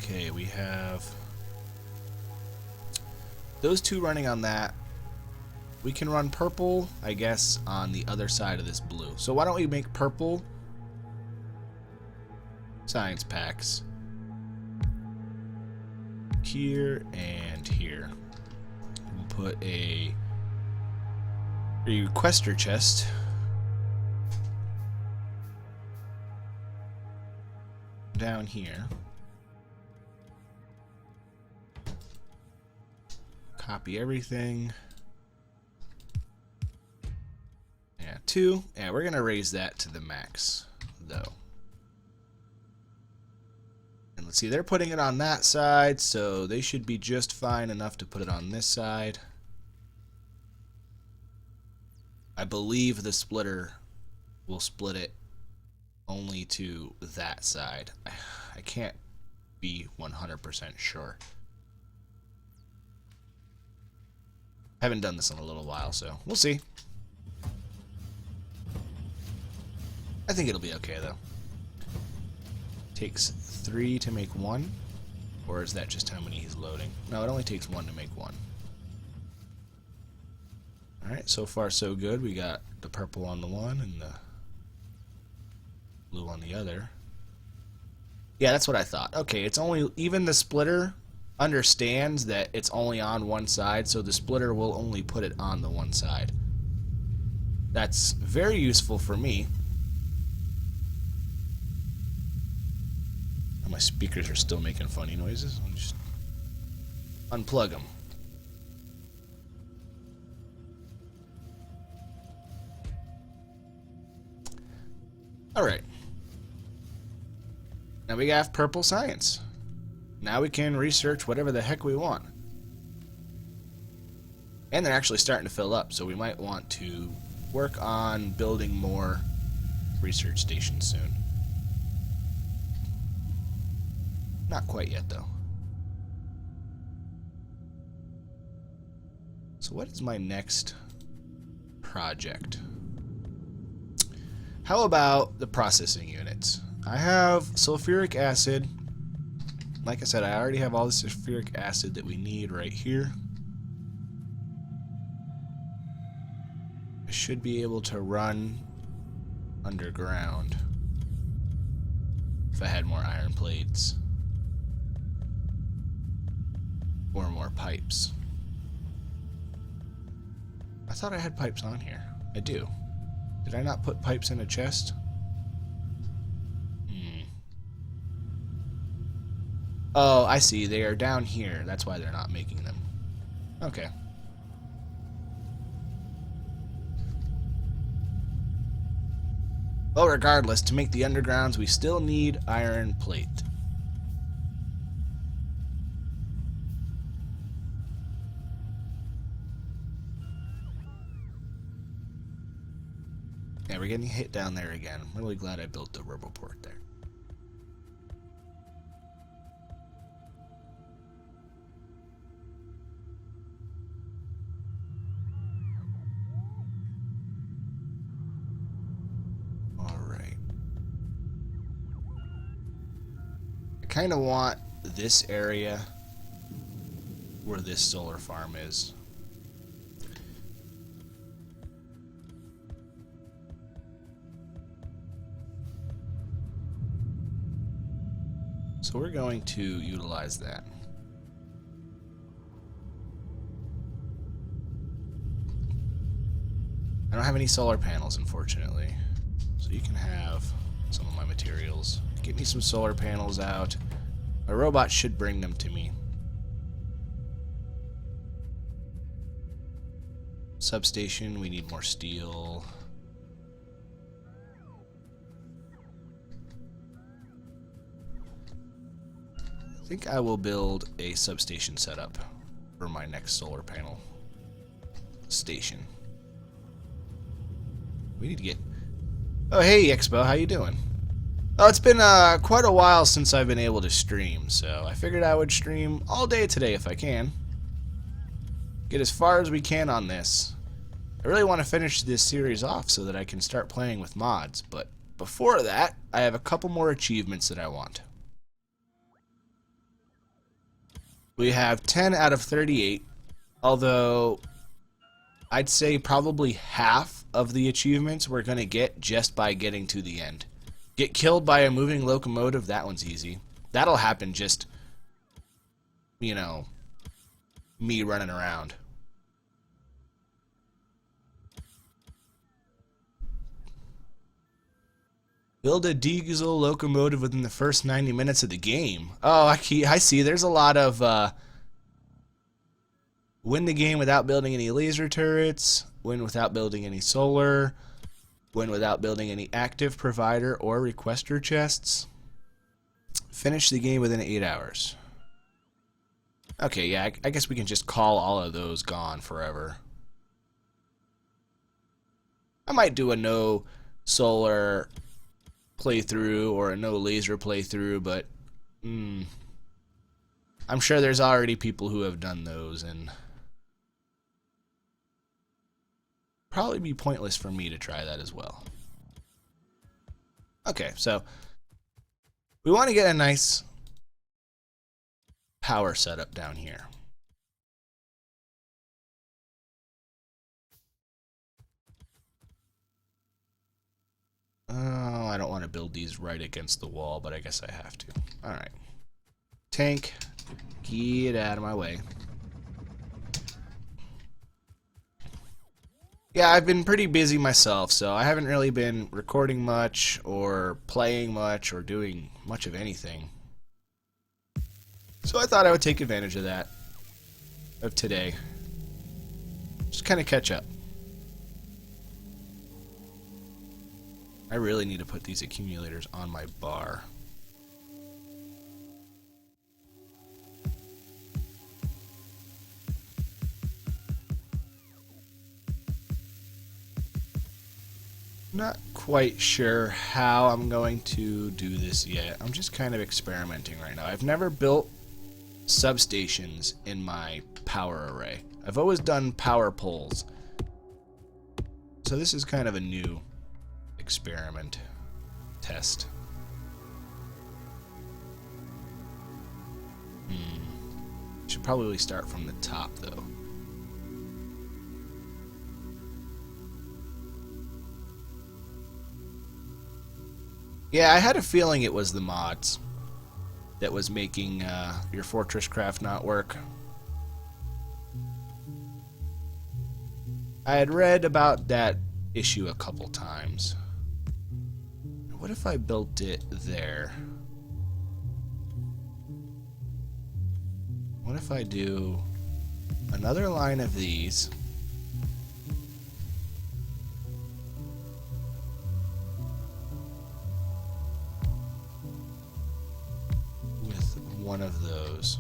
Okay, we have those two running on that. We can run purple, I guess, on the other side of this blue. So why don't we make purple science packs here and here. We'll put a requester chest down here. Copy everything. Yeah, 2. Yeah, we're gonna raise that to the max, though. And let's see, they're putting it on that side, so they should be just fine enough to put it on this side. I believe the splitter will split it only to that side. I can't be 100% sure. Haven't done this in a little while, so we'll see. I think it'll be okay, though. Takes 3 to make 1, or is that just how many he's loading? No, it only takes 1 to make 1. Alright, so far so good. We got the purple on the one and the blue on the other. Yeah, that's what I thought. Okay, it's only, even the splitter understands that it's only on one side, so the splitter will only put it on the one side. That's very useful for me. Oh, my speakers are still making funny noises. I'll just unplug them. Alright. Now we have purple science. Now we can research whatever the heck we want. And they're actually starting to fill up, so we might want to work on building more research stations soon. Not quite yet, though. So what is my next project? How about the processing units? I have sulfuric acid. Like I said, I already have all the sulfuric acid that we need right here. I should be able to run underground if I had more iron plates or more pipes. I thought I had pipes on here. I do. Did I not put pipes in a chest? Oh, I see. They are down here. That's why they're not making them. Okay. Well, regardless, to make the undergrounds, we still need iron plate. Yeah, we're getting hit down there again. I'm really glad I built the roboport there. Alright. I kind of want this area where this solar farm is. So we're going to utilize that. I don't have any solar panels, unfortunately. So you can have some of my materials. Get me some solar panels out. My robot should bring them to me. Substation, we need more steel. I think I will build a substation setup for my next solar panel station. We need to get... Oh, hey, Expo, how you doing? Oh, it's been quite a while since I've been able to stream, so I figured I would stream all day today if I can. Get as far as we can on this. I really want to finish this series off so that I can start playing with mods, but before that, I have a couple more achievements that I want. We have 10 out of 38, although I'd say probably half of the achievements we're going to get just by getting to the end. Get killed by a moving locomotive, that one's easy. That'll happen just, you know, me running around. Build a diesel locomotive within the first 90 minutes of the game. Oh, I see. There's a lot of win the game without building any laser turrets, win without building any solar, win without building any active provider or requester chests, finish the game within 8 hours. Okay, yeah, I guess we can just call all of those gone forever. I might do a no solar playthrough or a no laser playthrough, but I'm sure there's already people who have done those, and probably be pointless for me to try that as well. Okay, so we want to get a nice power setup down here. Oh, I don't want to build these right against the wall, but I guess I have to. Alright. Tank, get out of my way. Yeah, I've been pretty busy myself, so I haven't really been recording much, or playing much, or doing much of anything. So I thought I would take advantage of that, of today. Just kind of catch up. I really need to put these accumulators on my bar. Not quite sure how I'm going to do this yet. I'm just kind of experimenting right now. I've never built substations in my power array. I've always done power poles. So this is kind of a new experiment test. Should probably start from the top though. Yeah, I had a feeling it was the mods that was making your fortress craft not work. I had read about that issue a couple times. What if I built it there? What if I do another line of these? With one of those.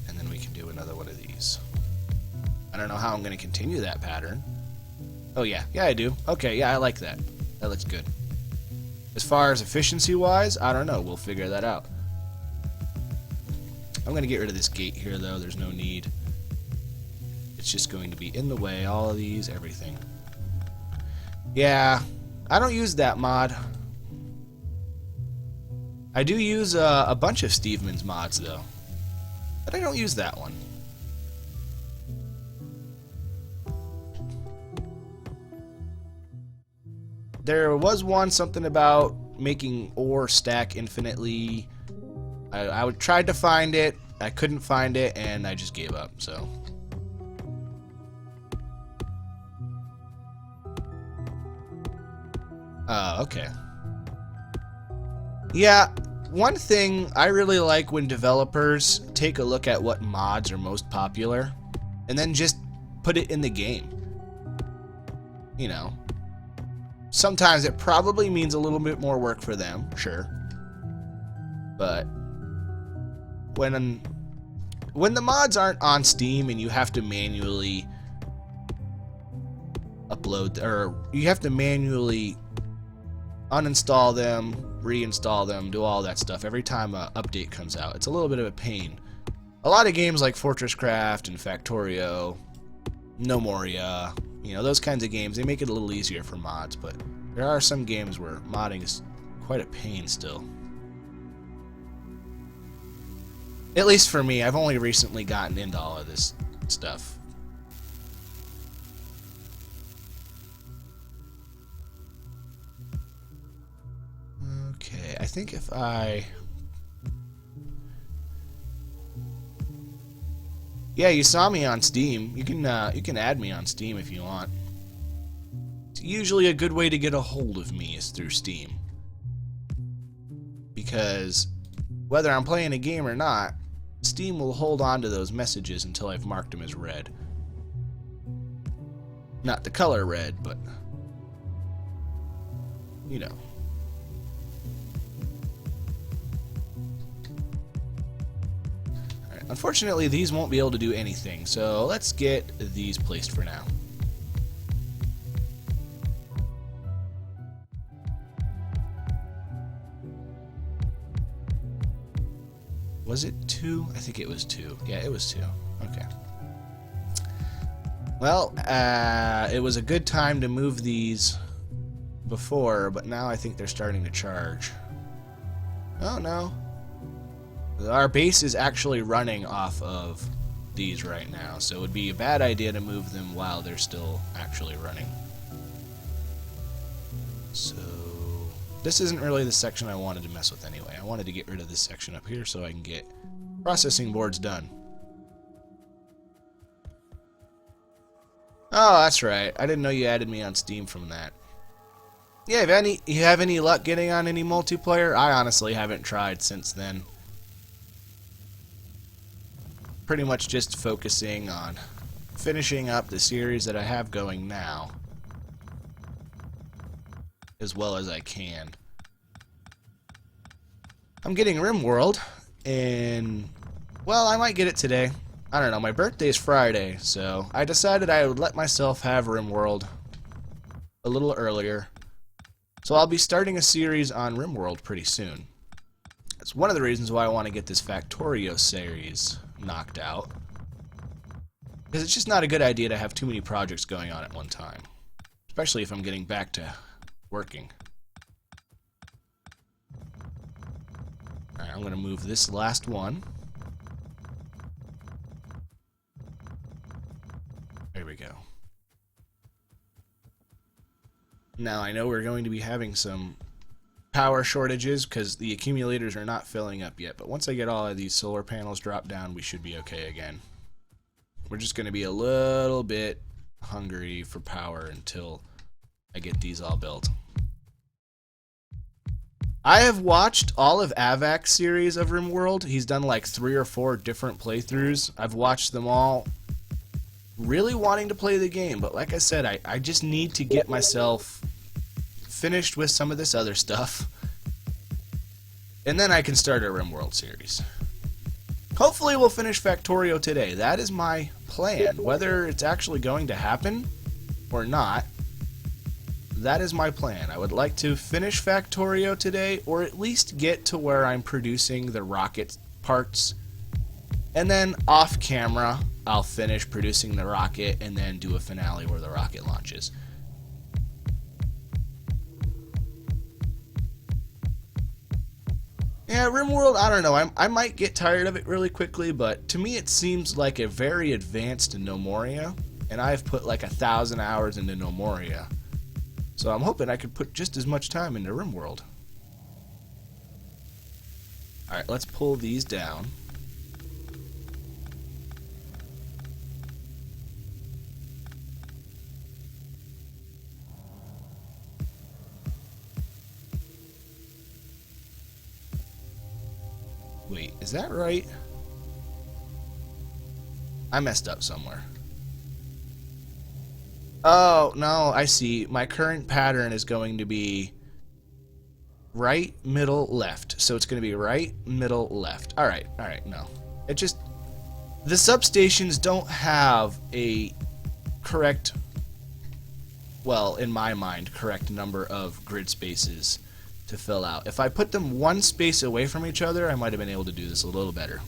And then we can do another one of these. I don't know how I'm going to continue that pattern. Oh yeah, I do. Okay, yeah, I like that. That looks good. As far as efficiency-wise, I don't know. We'll figure that out. I'm going to get rid of this gate here, though. There's no need. It's just going to be in the way. All of these, everything. Yeah, I don't use that mod. I do use a bunch of Steveman's mods, though. But I don't use that one. There was one, something about making ore stack infinitely. I tried to find it, I couldn't find it, and I just gave up, so. Okay. Yeah, one thing I really like when developers take a look at what mods are most popular, and then just put it in the game. You know. Sometimes it probably means a little bit more work for them, sure. But when the mods aren't on Steam and you have to manually upload, or you have to manually uninstall them, reinstall them, do all that stuff every time an update comes out, it's a little bit of a pain. A lot of games like Fortress Craft and Factorio, No Moria, you know, those kinds of games, they make it a little easier for mods, but There are some games where modding is quite a pain still. At least for me, I've only recently gotten into all of this stuff. Okay, I think if I... Yeah, you saw me on Steam. You can add me on Steam if you want. It's usually a good way to get a hold of me is through Steam. Because whether I'm playing a game or not, Steam will hold on to those messages until I've marked them as read. Not the color red, but you know. Alright, unfortunately these won't be able to do anything, so let's get these placed for now. Was it 2? I think it was 2. Yeah, it was 2. Okay. Well, it was a good time to move these before, but now I think they're starting to charge. Oh, no. Our base is actually running off of these right now, so it would be a bad idea to move them while they're still actually running. So... this isn't really the section I wanted to mess with anyway. I wanted to get rid of this section up here so I can get processing boards done. Oh, that's right. I didn't know you added me on Steam from that. Yeah, if you have any luck getting on any multiplayer? I honestly haven't tried since then. Pretty much just focusing on finishing up the series that I have going now as well as I can. I'm getting RimWorld, and well, I might get it today. I don't know, my birthday's Friday, so I decided I would let myself have RimWorld a little earlier. So I'll be starting a series on RimWorld pretty soon. That's one of the reasons why I want to get this Factorio series knocked out. Because it's just not a good idea to have too many projects going on at one time. Especially if I'm getting back to working. Alright, I'm going to move this last one. There we go. Now I know we're going to be having some power shortages because the accumulators are not filling up yet, but once I get all of these solar panels dropped down, we should be okay again. We're just going to be a little bit hungry for power until I get these all built. I have watched all of Avac's series of RimWorld. He's done like 3 or 4 different playthroughs. I've watched them all, really wanting to play the game, but like I said, I just need to get myself finished with some of this other stuff, and then I can start a RimWorld series. Hopefully we'll finish Factorio today. That is my plan. Whether it's actually going to happen or not, that is my plan. I would like to finish Factorio today, or at least get to where I'm producing the rocket parts, and then off camera I'll finish producing the rocket and then do a finale where the rocket launches. Yeah, RimWorld, I don't know, I might get tired of it really quickly, but to me it seems like a very advanced Nomoria, and I've put like 1,000 hours into Nomoria. So I'm hoping I could put just as much time into RimWorld. Alright, let's pull these down. Wait, is that right? I messed up somewhere. Oh, no, I see. My current pattern is going to be right, middle, left. So it's going to be right, middle, left. Alright, no. It just... the substations don't have a correct, well, in my mind, correct number of grid spaces to fill out. If I put them one space away from each other, I might have been able to do this a little better.